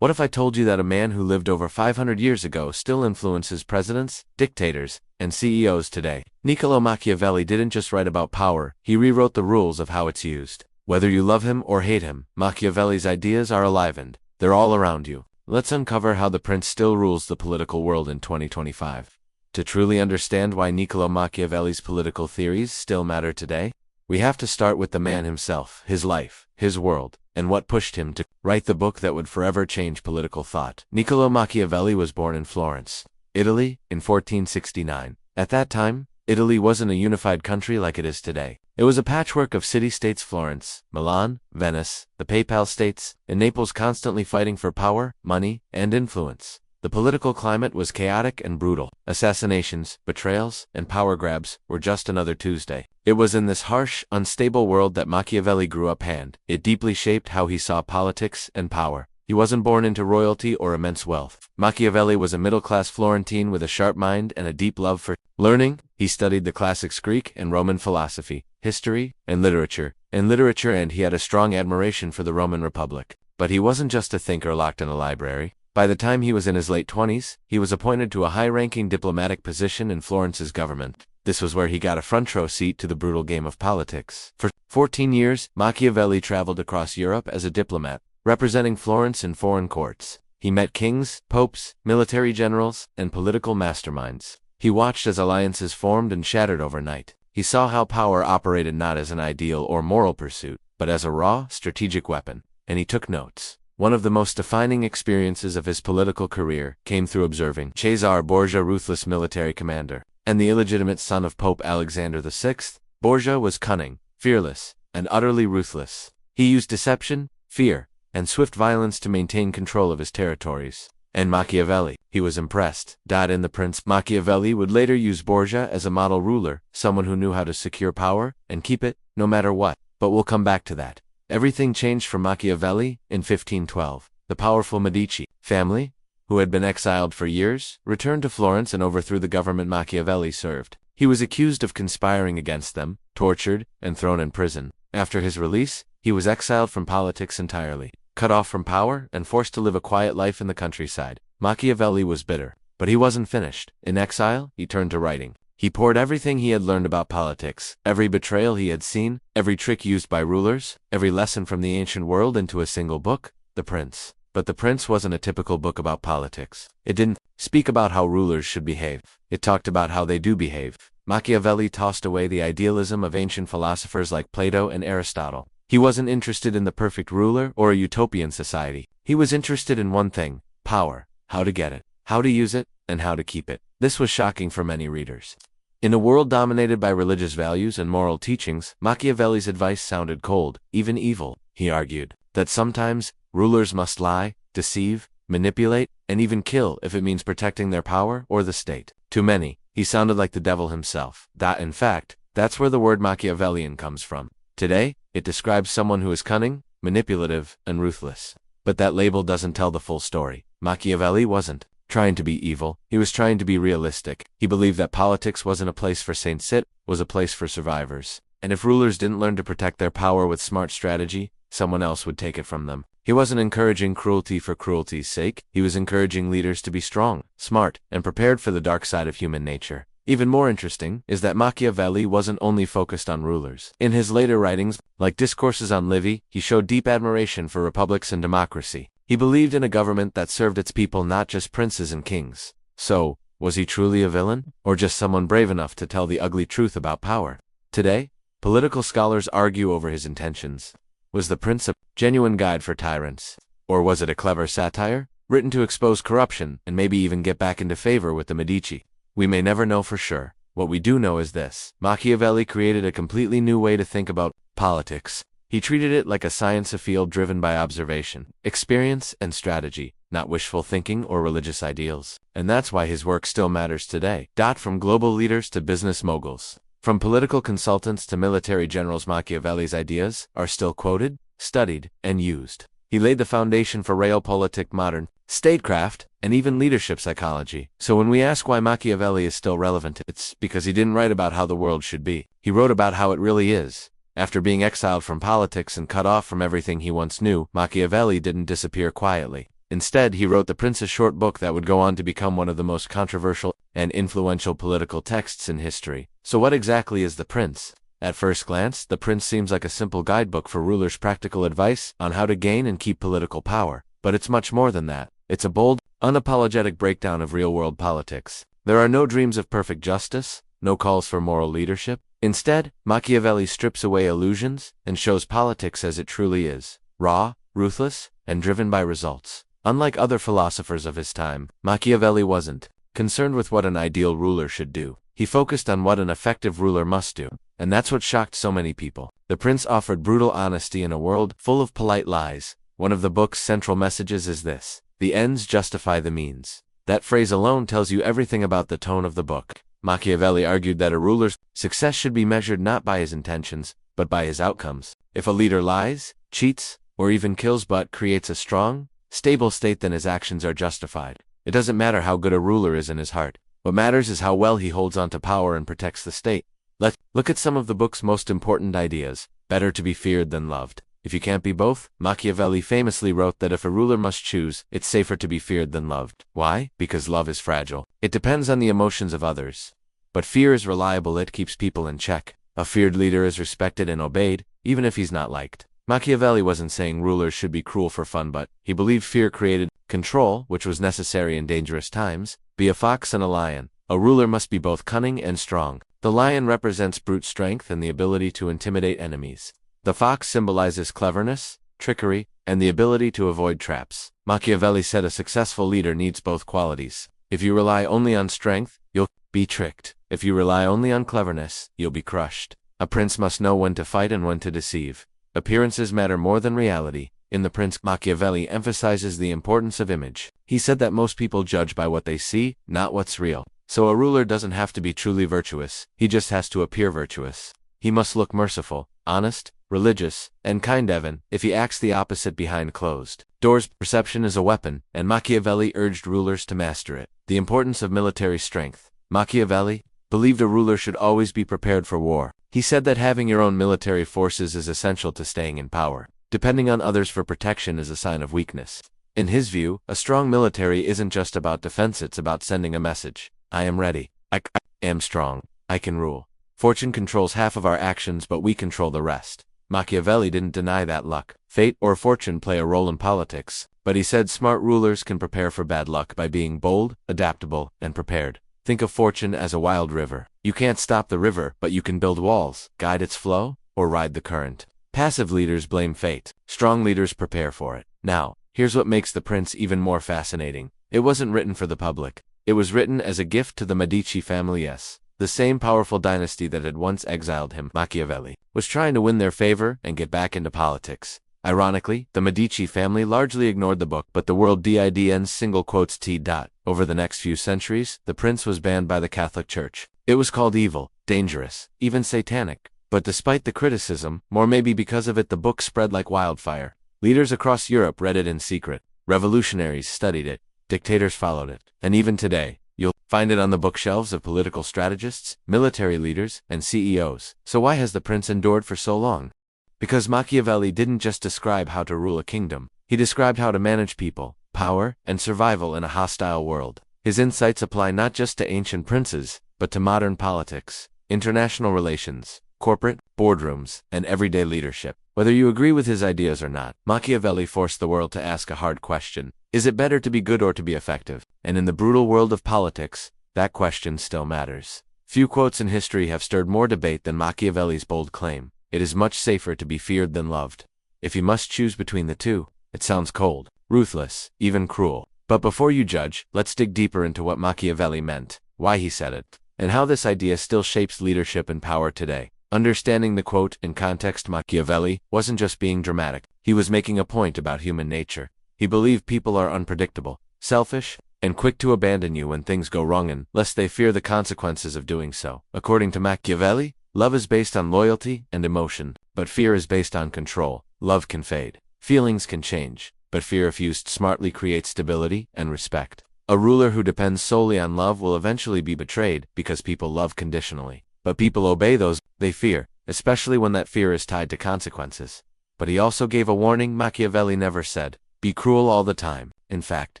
What if I told you that a man who lived over 500 years ago still influences presidents, dictators, and CEOs today? Niccolò Machiavelli didn't just write about power, he rewrote the rules of how it's used. Whether you love him or hate him, Machiavelli's ideas are alive and they're all around you. Let's uncover how the prince still rules the political world in 2025. To truly understand why Niccolò Machiavelli's political theories still matter today, we have to start with the man himself, his life, his world, and what pushed him to write the book that would forever change political thought. Niccolò Machiavelli was born in Florence, Italy, in 1469. At that time, Italy wasn't a unified country like it is today. It was a patchwork of city-states: Florence, Milan, Venice, the Papal States, and Naples, constantly fighting for power, money, and influence. The political climate was chaotic and brutal. Assassinations, betrayals, and power grabs were just another Tuesday. It was in this harsh, unstable world that Machiavelli grew up, and it deeply shaped how he saw politics and power. He wasn't born into royalty or immense wealth. Machiavelli was a middle-class Florentine with a sharp mind and a deep love for learning. He studied the classics: Greek and Roman philosophy, history, and literature, and he had a strong admiration for the Roman Republic. But he wasn't just a thinker locked in a library. By the time he was in his late 20s, he was appointed to a high-ranking diplomatic position in Florence's government. This was where he got a front-row seat to the brutal game of politics. For 14 years, Machiavelli traveled across Europe as a diplomat, representing Florence in foreign courts. He met kings, popes, military generals, and political masterminds. He watched as alliances formed and shattered overnight. He saw how power operated not as an ideal or moral pursuit, but as a raw, strategic weapon, and he took notes. One of the most defining experiences of his political career came through observing Cesare Borgia, ruthless military commander, and the illegitimate son of Pope Alexander VI. Borgia was cunning, fearless, and utterly ruthless. He used deception, fear, and swift violence to maintain control of his territories. And Machiavelli, he was impressed. In The Prince, Machiavelli would later use Borgia as a model ruler, someone who knew how to secure power and keep it, no matter what. But we'll come back to that. Everything changed for Machiavelli in 1512. The powerful Medici family, who had been exiled for years, returned to Florence and overthrew the government Machiavelli served. He was accused of conspiring against them, tortured, and thrown in prison. After his release, he was exiled from politics entirely, cut off from power, and forced to live a quiet life in the countryside. Machiavelli was bitter, but he wasn't finished. In exile, he turned to writing. He poured everything he had learned about politics, every betrayal he had seen, every trick used by rulers, every lesson from the ancient world into a single book, The Prince. But The Prince wasn't a typical book about politics. It didn't speak about how rulers should behave. It talked about how they do behave. Machiavelli tossed away the idealism of ancient philosophers like Plato and Aristotle. He wasn't interested in the perfect ruler or a utopian society. He was interested in one thing: power, how to get it, how to use it, and how to keep it. This was shocking for many readers. In a world dominated by religious values and moral teachings, Machiavelli's advice sounded cold, even evil. He argued that sometimes rulers must lie, deceive, manipulate, and even kill if it means protecting their power or the state. To many, he sounded like the devil himself. In fact, that's where the word Machiavellian comes from. Today, it describes someone who is cunning, manipulative, and ruthless. But that label doesn't tell the full story. Machiavelli wasn't trying to be evil, he was trying to be realistic. He believed that politics wasn't a place for saints, it was a place for survivors. And if rulers didn't learn to protect their power with smart strategy, someone else would take it from them. He wasn't encouraging cruelty for cruelty's sake, he was encouraging leaders to be strong, smart, and prepared for the dark side of human nature. Even more interesting is that Machiavelli wasn't only focused on rulers. In his later writings, like Discourses on Livy, he showed deep admiration for republics and democracy. He believed in a government that served its people, not just princes and kings. So, was he truly a villain, or just someone brave enough to tell the ugly truth about power? Today, political scholars argue over his intentions. Was The Prince a genuine guide for tyrants? Or was it a clever satire, written to expose corruption and maybe even get back into favor with the Medici? We may never know for sure. What we do know is this: Machiavelli created a completely new way to think about politics. He treated it like a science, a field driven by observation, experience, and strategy, not wishful thinking or religious ideals. And that's why his work still matters today. From global leaders to business moguls, from political consultants to military generals, Machiavelli's ideas are still quoted, studied, and used. He laid the foundation for realpolitik, modern statecraft, and even leadership psychology. So when we ask why Machiavelli is still relevant, it's because he didn't write about how the world should be. He wrote about how it really is. After being exiled from politics and cut off from everything he once knew, Machiavelli didn't disappear quietly. Instead, he wrote The Prince, a short book that would go on to become one of the most controversial and influential political texts in history. So what exactly is The Prince? At first glance, The Prince seems like a simple guidebook for rulers' practical advice on how to gain and keep political power. But it's much more than that. It's a bold, unapologetic breakdown of real-world politics. There are no dreams of perfect justice, no calls for moral leadership. Instead, Machiavelli strips away illusions and shows politics as it truly is: raw, ruthless, and driven by results. Unlike other philosophers of his time, Machiavelli wasn't concerned with what an ideal ruler should do. He focused on what an effective ruler must do, and that's what shocked so many people. The Prince offered brutal honesty in a world full of polite lies. One of the book's central messages is this: the ends justify the means. That phrase alone tells you everything about the tone of the book. Machiavelli argued that a ruler's success should be measured not by his intentions, but by his outcomes. If a leader lies, cheats, or even kills but creates a strong, stable state, then his actions are justified. It doesn't matter how good a ruler is in his heart. What matters is how well he holds on to power and protects the state. Let's look at some of the book's most important ideas. Better to be feared than loved. If you can't be both, Machiavelli famously wrote that if a ruler must choose, it's safer to be feared than loved. Why? Because love is fragile. It depends on the emotions of others. But fear is reliable. It keeps people in check. A feared leader is respected and obeyed, even if he's not liked. Machiavelli wasn't saying rulers should be cruel for fun, but he believed fear created control, which was necessary in dangerous times. Be a fox and a lion. A ruler must be both cunning and strong. The lion represents brute strength and the ability to intimidate enemies. The fox symbolizes cleverness, trickery, and the ability to avoid traps. Machiavelli said a successful leader needs both qualities. If you rely only on strength, you'll be tricked. If you rely only on cleverness, you'll be crushed. A prince must know when to fight and when to deceive. Appearances matter more than reality. In The Prince, Machiavelli emphasizes the importance of image. He said that most people judge by what they see, not what's real. So a ruler doesn't have to be truly virtuous, he just has to appear virtuous. He must look merciful, honest, religious, and kind, even if he acts the opposite behind closed doors. Perception is a weapon, and Machiavelli urged rulers to master it. The importance of military strength. Machiavelli believed a ruler should always be prepared for war. He said that having your own military forces is essential to staying in power. Depending on others for protection is a sign of weakness. In his view, a strong military isn't just about defense, it's about sending a message. I am ready. I am strong. I can rule. Fortune controls half of our actions, but we control the rest. Machiavelli didn't deny that luck, fate, or fortune play a role in politics, but he said smart rulers can prepare for bad luck by being bold, adaptable, and prepared. Think of fortune as a wild river. You can't stop the river, but you can build walls, guide its flow, or ride the current. Passive leaders blame fate. Strong leaders prepare for it. Now, here's what makes The Prince even more fascinating. It wasn't written for the public. It was written as a gift to the Medici family. Yes, the same powerful dynasty that had once exiled him. Machiavelli was trying to win their favor and get back into politics. Ironically, the Medici family largely ignored the book, but the world didn't. Over the next few centuries, The Prince was banned by the Catholic Church. It was called evil, dangerous, even satanic. But despite the criticism, more maybe because of it, the book spread like wildfire. Leaders across Europe read it in secret. Revolutionaries studied it. Dictators followed it. And even today, you'll find it on the bookshelves of political strategists, military leaders, and CEOs. So why has The Prince endured for so long? Because Machiavelli didn't just describe how to rule a kingdom. He described how to manage people, power, and survival in a hostile world. His insights apply not just to ancient princes, but to modern politics, international relations, corporate, boardrooms, and everyday leadership. Whether you agree with his ideas or not, Machiavelli forced the world to ask a hard question. Is it better to be good or to be effective? And in the brutal world of politics, that question still matters. Few quotes in history have stirred more debate than Machiavelli's bold claim: it is much safer to be feared than loved. If you must choose between the two, it sounds cold, ruthless, even cruel. But before you judge, let's dig deeper into what Machiavelli meant, why he said it, and how this idea still shapes leadership and power today. Understanding the quote in context, Machiavelli wasn't just being dramatic. He was making a point about human nature. He believed people are unpredictable, selfish, and quick to abandon you when things go wrong unless they fear the consequences of doing so. According to Machiavelli, love is based on loyalty and emotion, but fear is based on control. Love can fade. Feelings can change, but fear, if used smartly, creates stability and respect. A ruler who depends solely on love will eventually be betrayed because people love conditionally. But people obey those they fear, especially when that fear is tied to consequences. But he also gave a warning. Machiavelli never said, be cruel all the time. In fact,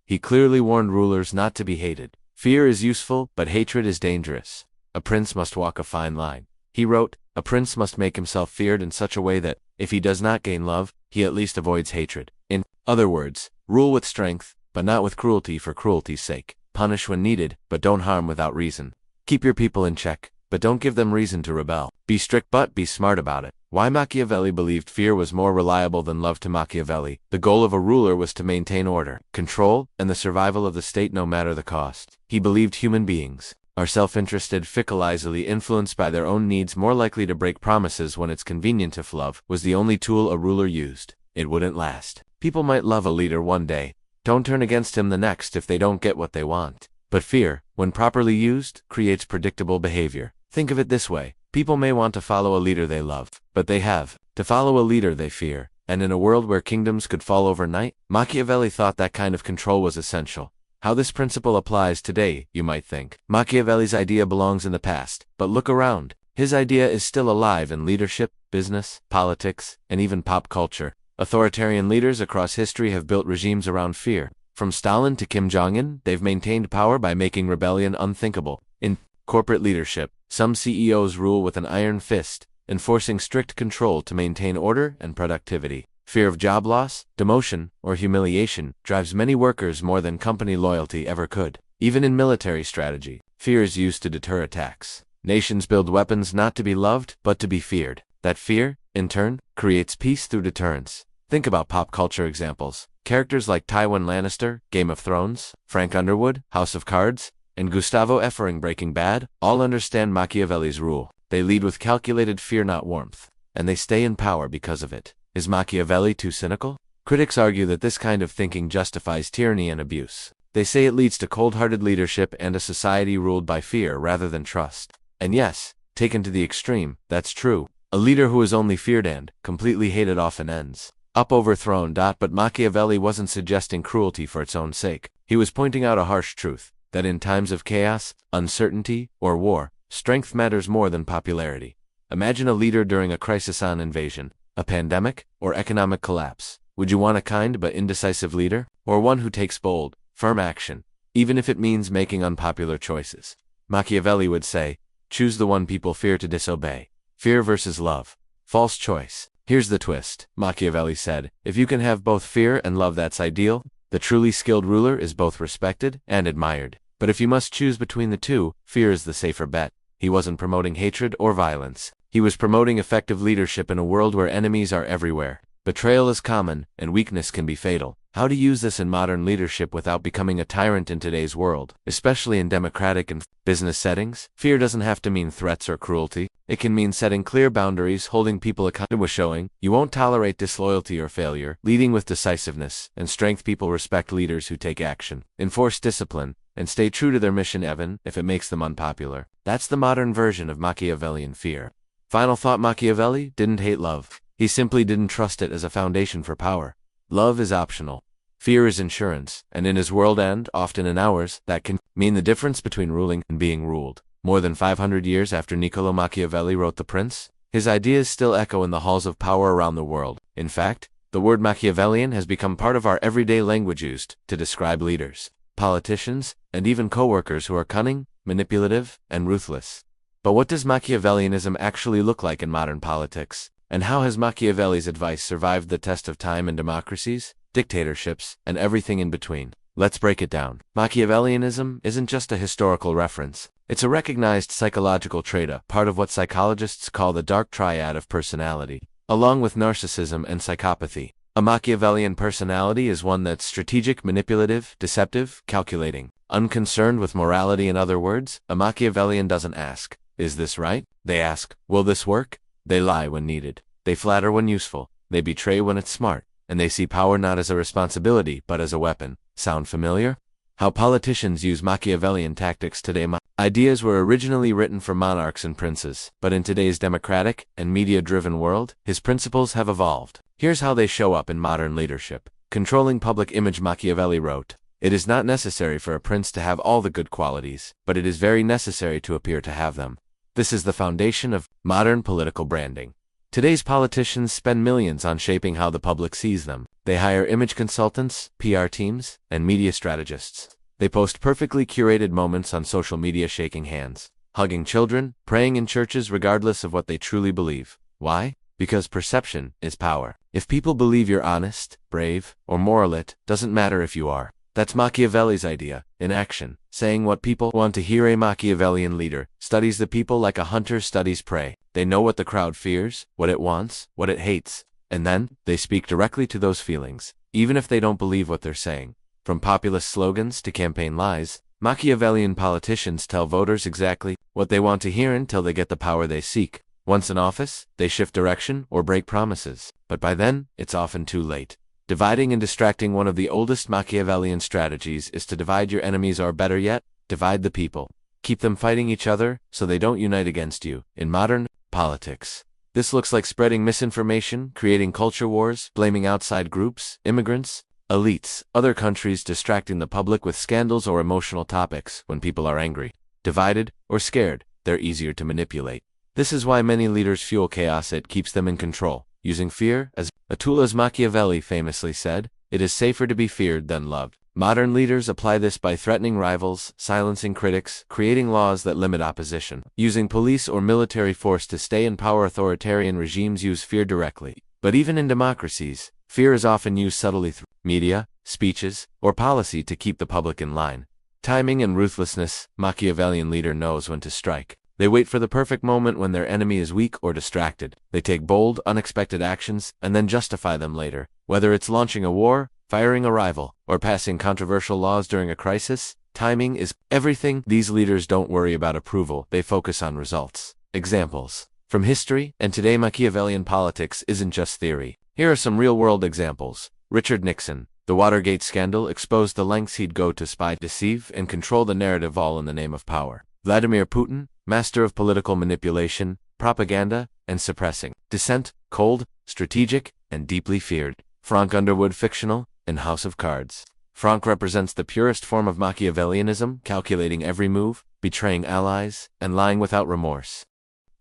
he clearly warned rulers not to be hated. Fear is useful, but hatred is dangerous. A prince must walk a fine line. He wrote, a prince must make himself feared in such a way that, if he does not gain love, he at least avoids hatred. In other words, rule with strength, but not with cruelty for cruelty's sake. Punish when needed, but don't harm without reason. Keep your people in check, but don't give them reason to rebel. Be strict but be smart about it. Why Machiavelli believed fear was more reliable than love. To Machiavelli, the goal of a ruler was to maintain order, control, and the survival of the state no matter the cost. He believed human beings are self-interested, fickle, easily influenced by their own needs, more likely to break promises when it's convenient. If love was the only tool a ruler used, it wouldn't last. People might love a leader one day, don't turn against him the next if they don't get what they want. But fear, when properly used, creates predictable behavior. Think of it this way. People may want to follow a leader they love, but they have to follow a leader they fear. And in a world where kingdoms could fall overnight, Machiavelli thought that kind of control was essential. How this principle applies today, you might think. Machiavelli's idea belongs in the past, but look around. His idea is still alive in leadership, business, politics, and even pop culture. Authoritarian leaders across history have built regimes around fear. From Stalin to Kim Jong-un, they've maintained power by making rebellion unthinkable. In corporate leadership, some CEOs rule with an iron fist, enforcing strict control to maintain order and productivity. Fear of job loss, demotion, or humiliation drives many workers more than company loyalty ever could. Even in military strategy, fear is used to deter attacks. Nations build weapons not to be loved, but to be feared. That fear, in turn, creates peace through deterrence. Think about pop culture examples. Characters like Tywin Lannister, Game of Thrones, Frank Underwood, House of Cards, and Gustavo Effering, Breaking Bad, all understand Machiavelli's rule. They lead with calculated fear, not warmth, and they stay in power because of it. Is Machiavelli too cynical? Critics argue that this kind of thinking justifies tyranny and abuse. They say it leads to cold-hearted leadership and a society ruled by fear rather than trust. And yes, taken to the extreme, that's true. A leader who is only feared and completely hated often ends up overthrown. But Machiavelli wasn't suggesting cruelty for its own sake. He was pointing out a harsh truth, that in times of chaos, uncertainty, or war, strength matters more than popularity. Imagine a leader during a crisis, an invasion, a pandemic, or economic collapse. Would you want a kind but indecisive leader, or one who takes bold, firm action, even if it means making unpopular choices? Machiavelli would say, choose the one people fear to disobey. Fear versus love. False choice. Here's the twist. Machiavelli said, if you can have both fear and love, that's ideal. The truly skilled ruler is both respected and admired. But if you must choose between the two, fear is the safer bet. He wasn't promoting hatred or violence. He was promoting effective leadership in a world where enemies are everywhere. Betrayal is common, and weakness can be fatal. How to use this in modern leadership without becoming a tyrant in today's world, especially in democratic and business settings? Fear doesn't have to mean threats or cruelty. It can mean setting clear boundaries, holding people accountable, showing you won't tolerate disloyalty or failure, leading with decisiveness and strength. People respect leaders who take action, enforce discipline, and stay true to their mission even if it makes them unpopular. That's the modern version of Machiavellian fear. Final thought: Machiavelli didn't hate love. He simply didn't trust it as a foundation for power. Love is optional. Fear is insurance, and in his world, and often in ours, that can mean the difference between ruling and being ruled. More than 500 years after Niccolò Machiavelli wrote The Prince, his ideas still echo in the halls of power around the world. In fact, the word Machiavellian has become part of our everyday language, used to describe leaders, politicians, and even co-workers who are cunning, manipulative, and ruthless. But what does Machiavellianism actually look like in modern politics? And how has Machiavelli's advice survived the test of time in democracies, dictatorships, and everything in between? Let's break it down. Machiavellianism isn't just a historical reference. It's a recognized psychological trait, a part of what psychologists call the dark triad of personality. Along with narcissism and psychopathy, a Machiavellian personality is one that's strategic, manipulative, deceptive, calculating, unconcerned with morality. In other words, a Machiavellian doesn't ask, is this right? They ask, will this work? They lie when needed. They flatter when useful. They betray when it's smart. And they see power not as a responsibility, but as a weapon. Sound familiar? How politicians use Machiavellian tactics today. Ideas were originally written for monarchs and princes, but in today's democratic and media-driven world, his principles have evolved. Here's how they show up in modern leadership. Controlling public image. Machiavelli wrote, it is not necessary for a prince to have all the good qualities, but it is very necessary to appear to have them. This is the foundation of modern political branding. Today's politicians spend millions on shaping how the public sees them. They hire image consultants, PR teams, and media strategists. They post perfectly curated moments on social media shaking hands, hugging children, praying in churches regardless of what they truly believe. Why? Because perception is power. If people believe you're honest, brave, or moral, it doesn't matter if you are. That's Machiavelli's idea, in action, saying what people want to hear. A Machiavellian leader studies the people like a hunter studies prey. They know what the crowd fears, what it wants, what it hates, and then they speak directly to those feelings, even if they don't believe what they're saying. From populist slogans to campaign lies, Machiavellian politicians tell voters exactly what they want to hear until they get the power they seek. Once in office, they shift direction or break promises, but by then, it's often too late. Dividing and distracting. One of the oldest Machiavellian strategies is to divide your enemies, or better yet, divide the people. Keep them fighting each other so they don't unite against you. In modern politics, this looks like spreading misinformation, creating culture wars, blaming outside groups, immigrants, elites, other countries, distracting the public with scandals or emotional topics. When people are angry, divided, or scared, they're easier to manipulate. This is why many leaders fuel chaos. It keeps them in control, using fear as a tool. As Machiavelli famously said, "It is safer to be feared than loved." Modern leaders apply this by threatening rivals, silencing critics, creating laws that limit opposition, using police or military force to stay in power. Authoritarian regimes use fear directly, but even in democracies, fear is often used subtly through media, speeches, or policy to keep the public in line. Timing and ruthlessness. Machiavellian leader knows when to strike. They wait for the perfect moment when their enemy is weak or distracted. They take bold, unexpected actions and then justify them later. Whether it's launching a war, firing a rival, or passing controversial laws during a crisis, timing is everything. These leaders don't worry about approval, they focus on results. Examples from history and today. Machiavellian politics isn't just theory. Here are some real-world examples. Richard Nixon. The Watergate scandal exposed the lengths he'd go to spy, deceive, and control the narrative, all in the name of power. Vladimir Putin, master of political manipulation, propaganda, and suppressing dissent, cold, strategic, and deeply feared. Frank Underwood, fictional, in House of Cards. Frank represents the purest form of Machiavellianism, calculating every move, betraying allies, and lying without remorse.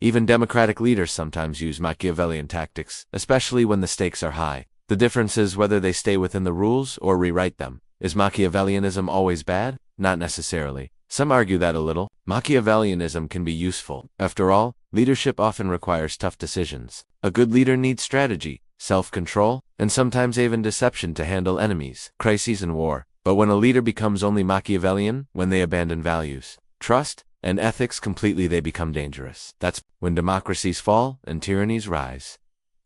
Even democratic leaders sometimes use Machiavellian tactics, especially when the stakes are high. The difference is whether they stay within the rules or rewrite them. Is Machiavellianism always bad? Not necessarily. Some argue that a little. Machiavellianism can be useful. After all, leadership often requires tough decisions. A good leader needs strategy, self-control, and sometimes even deception to handle enemies, crises, and war. But when a leader becomes only Machiavellian, when they abandon values, trust, and ethics completely, they become dangerous. That's when democracies fall and tyrannies rise.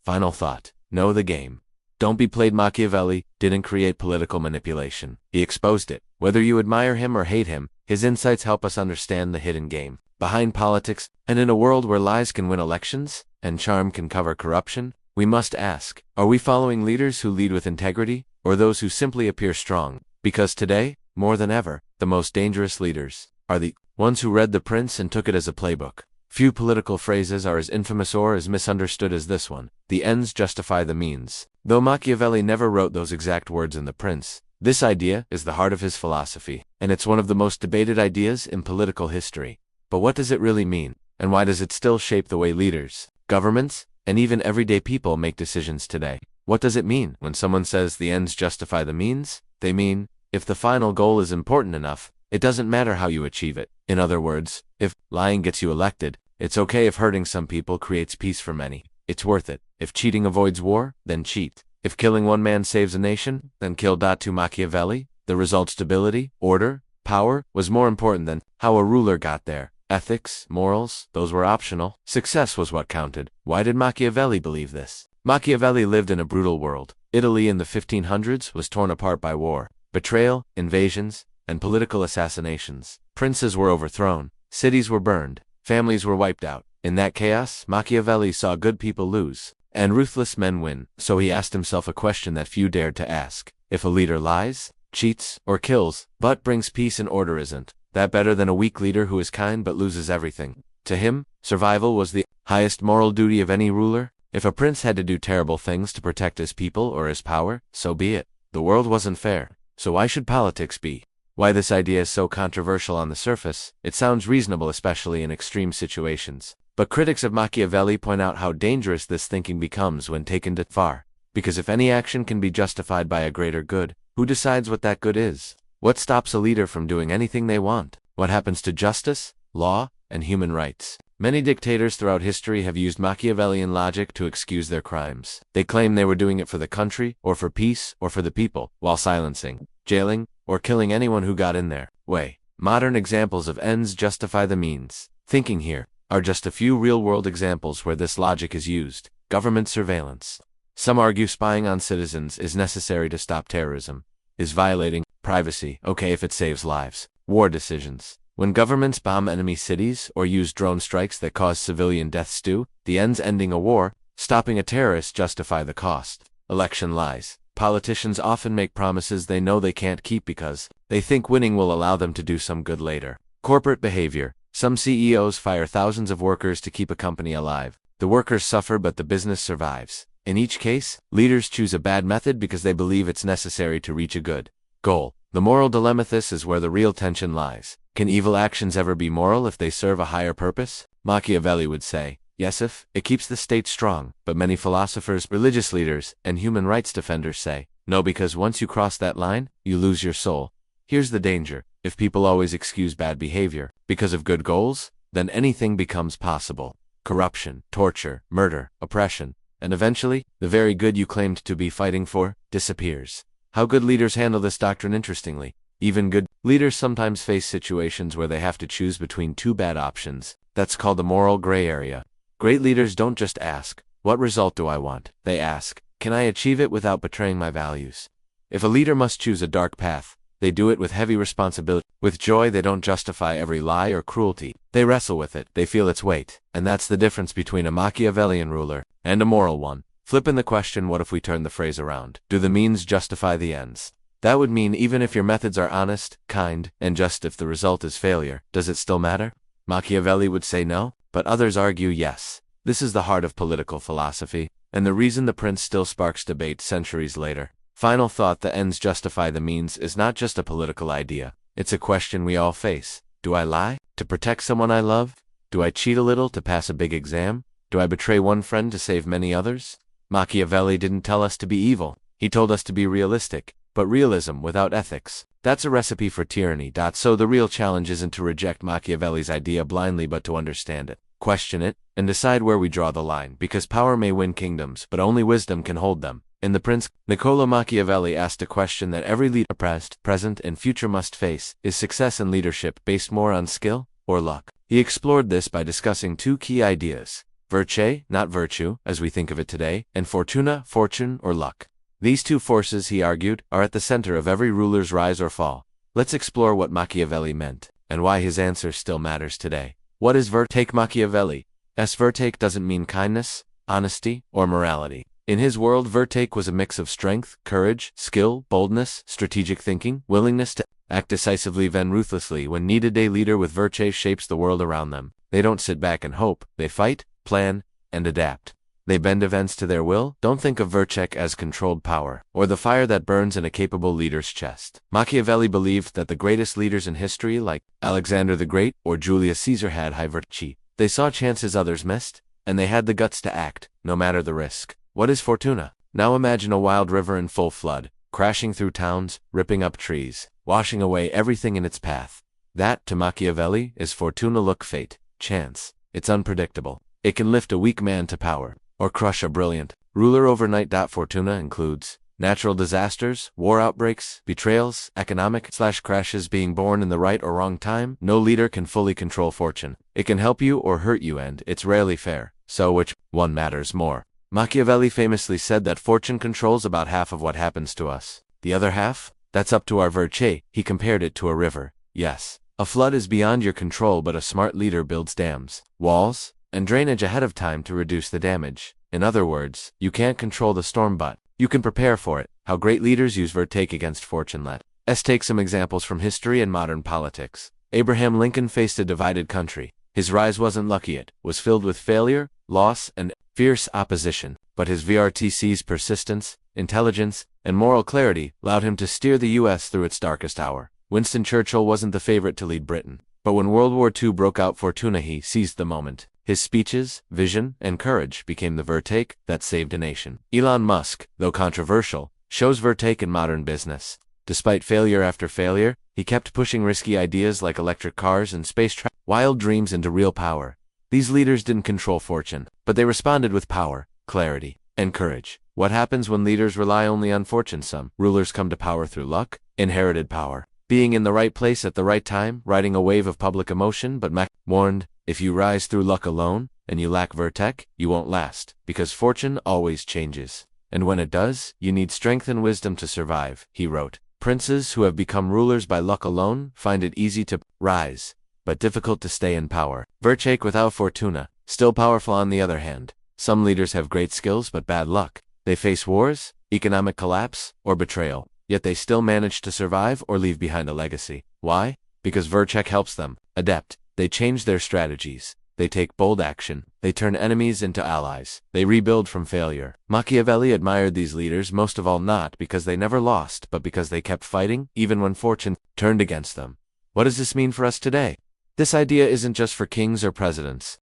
Final thought. Know the game. Don't be played. Machiavelli didn't create political manipulation. He exposed it. Whether you admire him or hate him, his insights help us understand the hidden game behind politics. And in a world where lies can win elections and charm can cover corruption, we must ask, are we following leaders who lead with integrity, or those who simply appear strong? Because today, more than ever, the most dangerous leaders are the ones who read The Prince and took it as a playbook. Few political phrases are as infamous or as misunderstood as this one: the ends justify the means. Though Machiavelli never wrote those exact words in The Prince, this idea is the heart of his philosophy, and it's one of the most debated ideas in political history. But what does it really mean, and why does it still shape the way leaders, governments, and even everyday people make decisions today? What does it mean when someone says the ends justify the means? They mean, if the final goal is important enough, it doesn't matter how you achieve it. In other words, if lying gets you elected, it's okay. If hurting some people creates peace for many, it's worth it. If cheating avoids war, then cheat. If killing one man saves a nation, then kill. To Machiavelli, the result, stability, order, power, was more important than how a ruler got there. Ethics, morals, those were optional. Success was what counted. Why did Machiavelli believe this? Machiavelli lived in a brutal world. Italy in the 1500s was torn apart by war, betrayal, invasions, and political assassinations. Princes were overthrown, cities were burned, families were wiped out. In that chaos, Machiavelli saw good people lose and ruthless men win. So he asked himself a question that few dared to ask: if a leader lies, cheats, or kills, but brings peace and order, isn't that better than a weak leader who is kind but loses everything? To him, survival was the highest moral duty of any ruler. If a prince had to do terrible things to protect his people or his power, so be it. The world wasn't fair, so why should politics be? Why this idea is so controversial on the surface? It sounds reasonable, especially in extreme situations. But critics of Machiavelli point out how dangerous this thinking becomes when taken too far. Because if any action can be justified by a greater good, who decides what that good is? What stops a leader from doing anything they want? What happens to justice, law, and human rights? Many dictators throughout history have used Machiavellian logic to excuse their crimes. They claim they were doing it for the country, or for peace, or for the people, while silencing, jailing, or killing anyone who got in their way. Modern examples of ends justify the means. Thinking here are just a few real-world examples where this logic is used. Government surveillance. Some argue spying on citizens is necessary to stop terrorism. Is violating privacy okay if it saves lives? War decisions. When governments bomb enemy cities or use drone strikes that cause civilian deaths do the ends ending a war, stopping a terrorist justify the cost. Election lies. Politicians often make promises they know they can't keep because they think winning will allow them to do some good later. Corporate behavior. Some CEOs fire thousands of workers to keep a company alive. The workers suffer but the business survives. In each case, leaders choose a bad method because they believe it's necessary to reach a good goal. The moral dilemma. This is where the real tension lies. Can evil actions ever be moral if they serve a higher purpose? Machiavelli would say, yes, if it keeps the state strong, but many philosophers, religious leaders, and human rights defenders say, no, because once you cross that line, you lose your soul. Here's the danger. If people always excuse bad behavior because of good goals, then anything becomes possible. Corruption, torture, murder, oppression, and eventually, the very good you claimed to be fighting for disappears. How good leaders handle this doctrine. Interestingly, even good leaders sometimes face situations where they have to choose between two bad options. That's called the moral gray area. Great leaders don't just ask, what result do I want? They ask, can I achieve it without betraying my values? If a leader must choose a dark path, they do it with heavy responsibility. With joy, they don't justify every lie or cruelty. They wrestle with it, they feel its weight. And that's the difference between a Machiavellian ruler and a moral one. Flipping the question, what if we turn the phrase around? Do the means justify the ends? That would mean even if your methods are honest, kind, and just, if the result is failure, does it still matter? Machiavelli would say no, but others argue yes. This is the heart of political philosophy, and the reason the prince still sparks debate centuries later. Final thought: the ends justify the means is not just a political idea. It's a question we all face. Do I lie to protect someone I love? Do I cheat a little to pass a big exam? Do I betray one friend to save many others? Machiavelli didn't tell us to be evil. He told us to be realistic. But realism without ethics, that's a recipe for tyranny. So the real challenge isn't to reject Machiavelli's idea blindly but to understand it, question it, and decide where we draw the line, because power may win kingdoms, but only wisdom can hold them. In The Prince, Niccolò Machiavelli asked a question that every leader, past, present, and future must face: is success in leadership based more on skill or luck? He explored this by discussing two key ideas: virtù, not virtue, as we think of it today, and fortuna, fortune or luck. These two forces, he argued, are at the center of every ruler's rise or fall. Let's explore what Machiavelli meant, and why his answer still matters today. What is virtù? Take Machiavelli. Virtù doesn't mean kindness, honesty, or morality. In his world, virtù was a mix of strength, courage, skill, boldness, strategic thinking, willingness to act decisively then ruthlessly when needed. A leader with virtù shapes the world around them. They don't sit back and hope, they fight, plan, and adapt. They bend events to their will. Don't think of virtù as controlled power, or the fire that burns in a capable leader's chest. Machiavelli believed that the greatest leaders in history, like Alexander the Great or Julius Caesar, had high virtù. They saw chances others missed, and they had the guts to act, no matter the risk. What is fortuna? Now imagine a wild river in full flood, crashing through towns, ripping up trees, washing away everything in its path. That, to Machiavelli, is fortuna. Look, fate, chance. It's unpredictable. It can lift a weak man to power, or crush a brilliant ruler overnight. Fortuna includes natural disasters, war outbreaks, betrayals, economic/crashes, being born in the right or wrong time. No leader can fully control fortune. It can help you or hurt you, and it's rarely fair. So which one matters more? Machiavelli famously said that fortune controls about half of what happens to us. The other half? That's up to our virtù. He compared it to a river. Yes, a flood is beyond your control, but a smart leader builds dams, walls, and drainage ahead of time to reduce the damage. In other words, you can't control the storm, but you can prepare for it. How great leaders use virtù against fortune. Let's take some examples from history and modern politics. Abraham Lincoln faced a divided country. His rise wasn't lucky, it was filled with failure, loss, and fierce opposition. But his VRTC's persistence, intelligence, and moral clarity allowed him to steer the U.S. through its darkest hour. Winston Churchill wasn't the favorite to lead Britain, but when World War II broke out, fortuna, he seized the moment. His speeches, vision, and courage became the Virtù that saved a nation. Elon Musk, though controversial, shows Virtù in modern business. Despite failure after failure, he kept pushing risky ideas like electric cars and space travel, wild dreams into real power. These leaders didn't control fortune, but they responded with power, clarity, and courage. What happens when leaders rely only on fortune? Some rulers come to power through luck, inherited power, being in the right place at the right time, riding a wave of public emotion. But Mac warned, if you rise through luck alone, and you lack Virtù, you won't last, because fortune always changes. And when it does, you need strength and wisdom to survive, he wrote. Princes who have become rulers by luck alone find it easy to rise, but difficult to stay in power. Virtù without fortuna, still powerful on the other hand. Some leaders have great skills but bad luck. They face wars, economic collapse, or betrayal, yet they still manage to survive or leave behind a legacy. Why? Because Virtù helps them adapt. They change their strategies. They take bold action. They turn enemies into allies. They rebuild from failure. Machiavelli admired these leaders most of all not because they never lost, but because they kept fighting, even when fortune turned against them. What does this mean for us today? This idea isn't just for kings or presidents.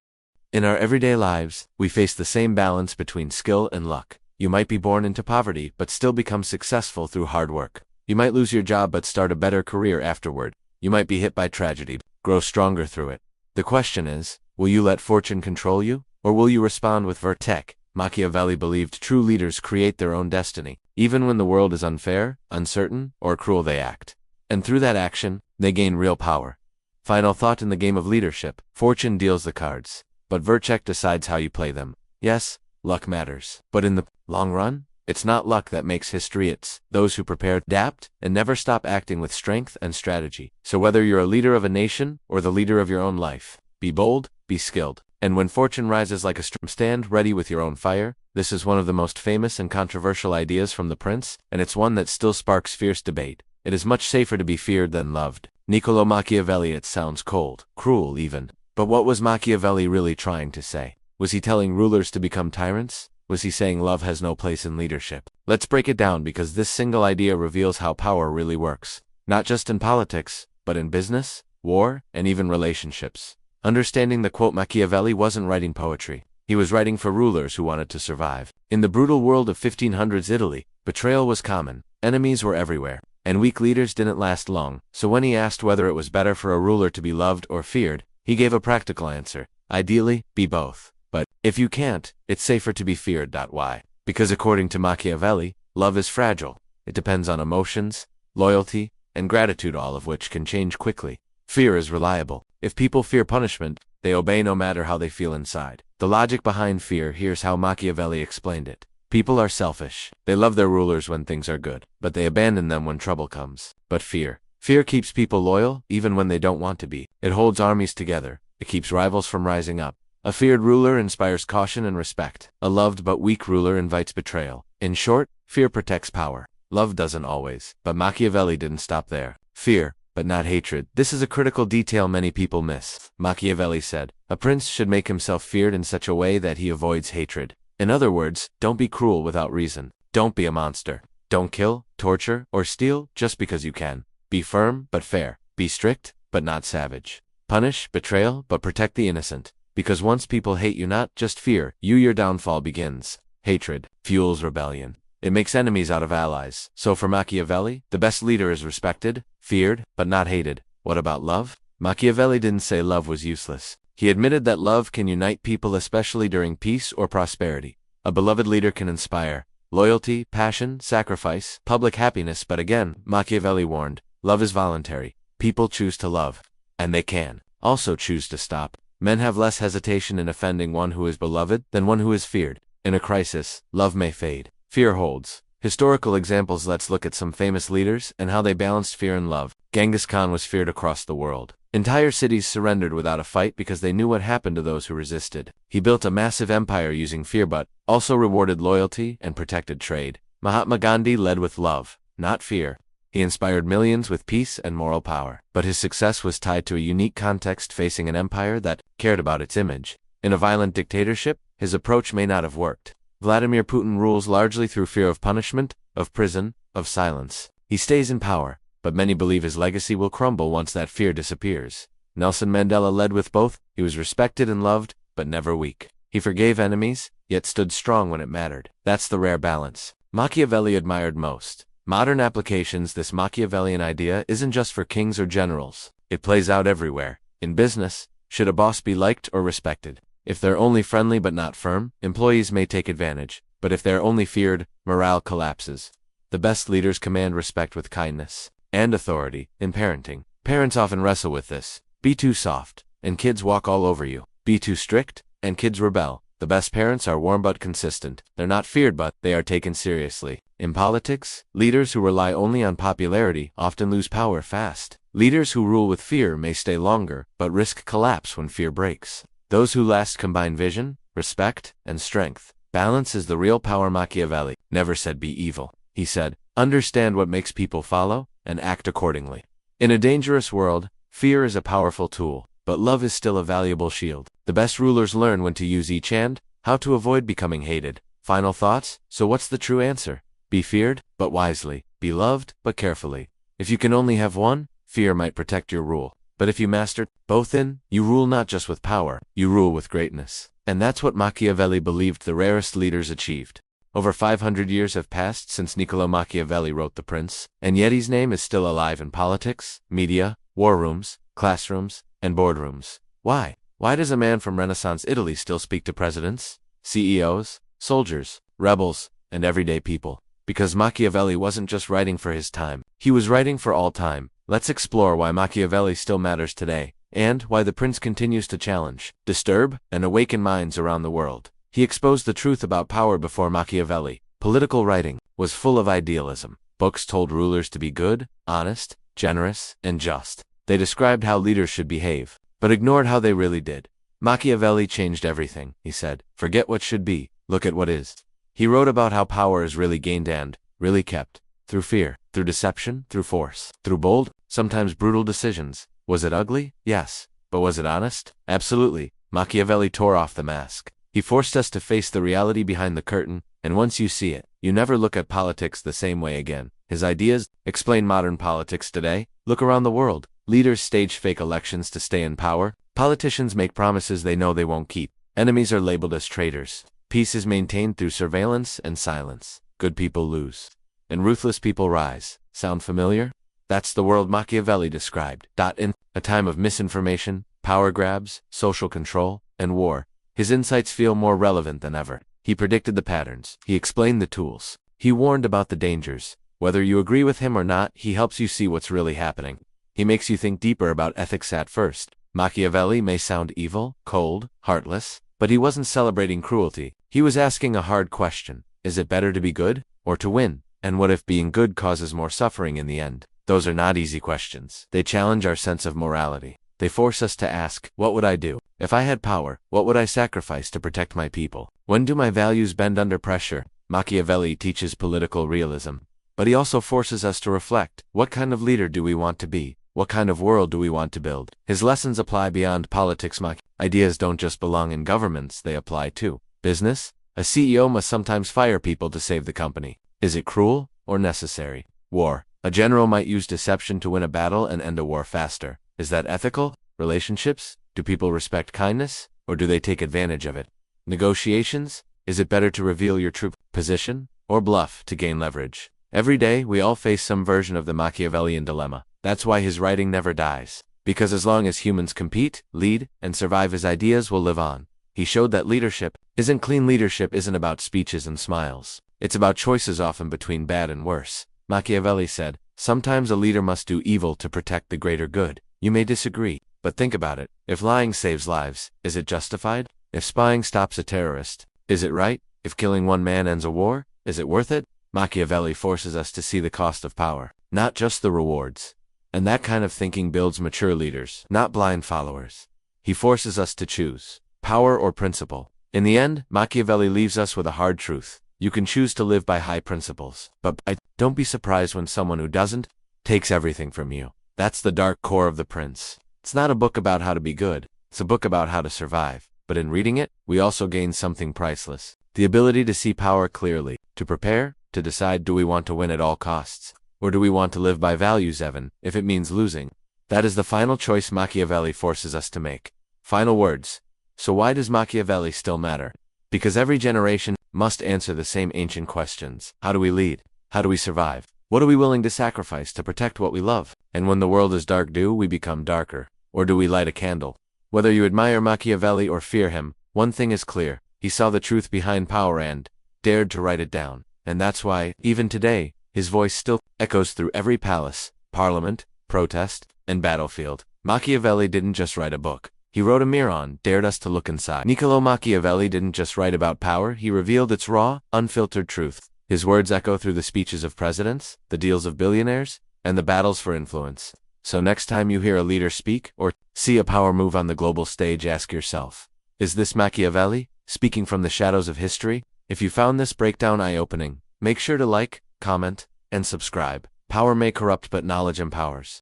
In our everyday lives, we face the same balance between skill and luck. You might be born into poverty, but still become successful through hard work. You might lose your job but start a better career afterward. You might be hit by tragedy, grow stronger through it. The question is, will you let fortune control you, or will you respond with Virtù? Machiavelli believed true leaders create their own destiny. Even when the world is unfair, uncertain, or cruel, they act. And through that action, they gain real power. Final thought: in the game of leadership, fortune deals the cards, but Virtù decides how you play them. Yes, luck matters, but in the long run, it's not luck that makes history, it's those who prepare, adapt, and never stop acting with strength and strategy. So whether you're a leader of a nation or the leader of your own life, be bold, be skilled, and when fortune rises like a storm, stand ready with your own fire. This is one of the most famous and controversial ideas from the Prince, and it's one that still sparks fierce debate. It is much safer to be feared than loved. Niccolò Machiavelli. It sounds cold, cruel even. But what was Machiavelli really trying to say? Was he telling rulers to become tyrants? Was he saying love has no place in leadership? Let's break it down, because this single idea reveals how power really works. Not just in politics, but in business, war, and even relationships. Understanding the quote: Machiavelli wasn't writing poetry. He was writing for rulers who wanted to survive. In the brutal world of 1500s Italy, betrayal was common, enemies were everywhere, and weak leaders didn't last long. So when he asked whether it was better for a ruler to be loved or feared, he gave a practical answer. Ideally, be both. But if you can't, it's safer to be feared. Why? Because according to Machiavelli, love is fragile. It depends on emotions, loyalty, and gratitude, all of which can change quickly. Fear is reliable. If people fear punishment, they obey no matter how they feel inside. The logic behind fear: here's how Machiavelli explained it. People are selfish. They love their rulers when things are good, but they abandon them when trouble comes. But fear keeps people loyal, even when they don't want to be. It holds armies together. It keeps rivals from rising up. A feared ruler inspires caution and respect. A loved but weak ruler invites betrayal. In short, fear protects power. Love doesn't always. But Machiavelli didn't stop there. Fear, but not hatred. This is a critical detail many people miss. Machiavelli said, a prince should make himself feared in such a way that he avoids hatred. In other words, don't be cruel without reason. Don't be a monster. Don't kill, torture, or steal just because you can. Be firm but fair. Be strict but not savage. Punish betrayal but protect the innocent. Because once people hate you, not just fear you, your downfall begins. Hatred fuels rebellion. It makes enemies out of allies. So for Machiavelli, the best leader is respected, feared, but not hated. What about love? Machiavelli didn't say love was useless. He admitted that love can unite people, especially during peace or prosperity. A beloved leader can inspire loyalty, passion, sacrifice, public happiness. But again, Machiavelli warned, love is voluntary. People choose to love, and they can also choose to stop. Men have less hesitation in offending one who is beloved than one who is feared. In a crisis, love may fade. Fear holds. Historical examples: let's look at some famous leaders and how they balanced fear and love. Genghis Khan was feared across the world. Entire cities surrendered without a fight because they knew what happened to those who resisted. He built a massive empire using fear, but also rewarded loyalty and protected trade. Mahatma Gandhi led with love, not fear. He inspired millions with peace and moral power. But his success was tied to a unique context, facing an empire that cared about its image. In a violent dictatorship, his approach may not have worked. Vladimir Putin rules largely through fear of punishment, of prison, of silence. He stays in power, but many believe his legacy will crumble once that fear disappears. Nelson Mandela led with both. He was respected and loved, but never weak. He forgave enemies, yet stood strong when it mattered. That's the rare balance Machiavelli admired most. Modern applications. This Machiavellian idea isn't just for kings or generals. It plays out everywhere. In business, should a boss be liked or respected? If they're only friendly but not firm, employees may take advantage. But if they're only feared, morale collapses. The best leaders command respect with kindness and authority. In parenting, parents often wrestle with this. Be too soft, and kids walk all over you. Be too strict, and kids rebel. The best parents are warm but consistent. They're not feared, but they are taken seriously. In politics, leaders who rely only on popularity often lose power fast. Leaders who rule with fear may stay longer, but risk collapse when fear breaks. Those who last combine vision, respect, and strength. Balance is the real power. Machiavelli never said be evil. He said, understand what makes people follow, and act accordingly. In a dangerous world, fear is a powerful tool, but love is still a valuable shield. The best rulers learn when to use each and how to avoid becoming hated. Final thoughts? So what's the true answer? Be feared, but wisely. Be loved, but carefully. If you can only have one, fear might protect your rule. But if you master both, you rule not just with power, you rule with greatness. And that's what Machiavelli believed the rarest leaders achieved. Over 500 years have passed since Niccolò Machiavelli wrote The Prince, and yet his name is still alive in politics, media, war rooms, classrooms, and boardrooms. Why? Why does a man from Renaissance Italy still speak to presidents, CEOs, soldiers, rebels, and everyday people? Because Machiavelli wasn't just writing for his time, he was writing for all time. Let's explore why Machiavelli still matters today, and why The Prince continues to challenge, disturb, and awaken minds around the world. He exposed the truth about power before Machiavelli. Political writing was full of idealism. Books told rulers to be good, honest, generous, and just. They described how leaders should behave, but ignored how they really did. Machiavelli changed everything. He said, forget what should be, look at what is. He wrote about how power is really gained and really kept. Through fear, through deception, through force, through bold, sometimes brutal decisions. Was it ugly? Yes. But was it honest? Absolutely. Machiavelli tore off the mask. He forced us to face the reality behind the curtain, and once you see it, you never look at politics the same way again. His ideas explain modern politics today. Look around the world. Leaders stage fake elections to stay in power. Politicians make promises they know they won't keep. Enemies are labeled as traitors. Peace is maintained through surveillance and silence. Good people lose, and ruthless people rise. Sound familiar? That's the world Machiavelli described. In a time of misinformation, power grabs, social control, and war, his insights feel more relevant than ever. He predicted the patterns. He explained the tools. He warned about the dangers. Whether you agree with him or not, he helps you see what's really happening. He makes you think deeper about ethics at first. Machiavelli may sound evil, cold, heartless, but he wasn't celebrating cruelty. He was asking a hard question. Is it better to be good, or to win? And what if being good causes more suffering in the end? Those are not easy questions. They challenge our sense of morality. They force us to ask, what would I do? If I had power, what would I sacrifice to protect my people? When do my values bend under pressure? Machiavelli teaches political realism, but he also forces us to reflect. What kind of leader do we want to be? What kind of world do we want to build? His lessons apply beyond politics. Ideas don't just belong in governments, they apply to business. A CEO must sometimes fire people to save the company. Is it cruel or necessary? War. A general might use deception to win a battle and end a war faster. Is that ethical? Relationships? Do people respect kindness, or do they take advantage of it? Negotiations? Is it better to reveal your true position, or bluff to gain leverage? Every day, we all face some version of the Machiavellian dilemma. That's why his writing never dies. Because as long as humans compete, lead, and survive, his ideas will live on. He showed that leadership isn't clean. Leadership isn't about speeches and smiles. It's about choices, often between bad and worse. Machiavelli said, sometimes a leader must do evil to protect the greater good. You may disagree, but think about it. If lying saves lives, is it justified? If spying stops a terrorist, is it right? If killing one man ends a war, is it worth it? Machiavelli forces us to see the cost of power, not just the rewards. And that kind of thinking builds mature leaders, not blind followers. He forces us to choose power or principle. In the end, Machiavelli leaves us with a hard truth. You can choose to live by high principles, but don't be surprised when someone who doesn't takes everything from you. That's the dark core of The Prince. It's not a book about how to be good. It's a book about how to survive. But in reading it, we also gain something priceless. The ability to see power clearly, to prepare, to decide, do we want to win at all costs? Or do we want to live by values, even if it means losing? That is the final choice Machiavelli forces us to make. Final words. So why does Machiavelli still matter? Because every generation must answer the same ancient questions. How do we lead? How do we survive? What are we willing to sacrifice to protect what we love? And when the world is dark, do we become darker? Or do we light a candle? Whether you admire Machiavelli or fear him, one thing is clear. He saw the truth behind power and dared to write it down. And that's why, even today, his voice still echoes through every palace, parliament, protest, and battlefield. Machiavelli didn't just write a book. He wrote a mirror, dared us to look inside. Niccolò Machiavelli didn't just write about power, he revealed its raw, unfiltered truth. His words echo through the speeches of presidents, the deals of billionaires, and the battles for influence. So next time you hear a leader speak or see a power move on the global stage, ask yourself, is this Machiavelli, speaking from the shadows of history? If you found this breakdown eye-opening, make sure to like, comment, and subscribe. Power may corrupt, but knowledge empowers.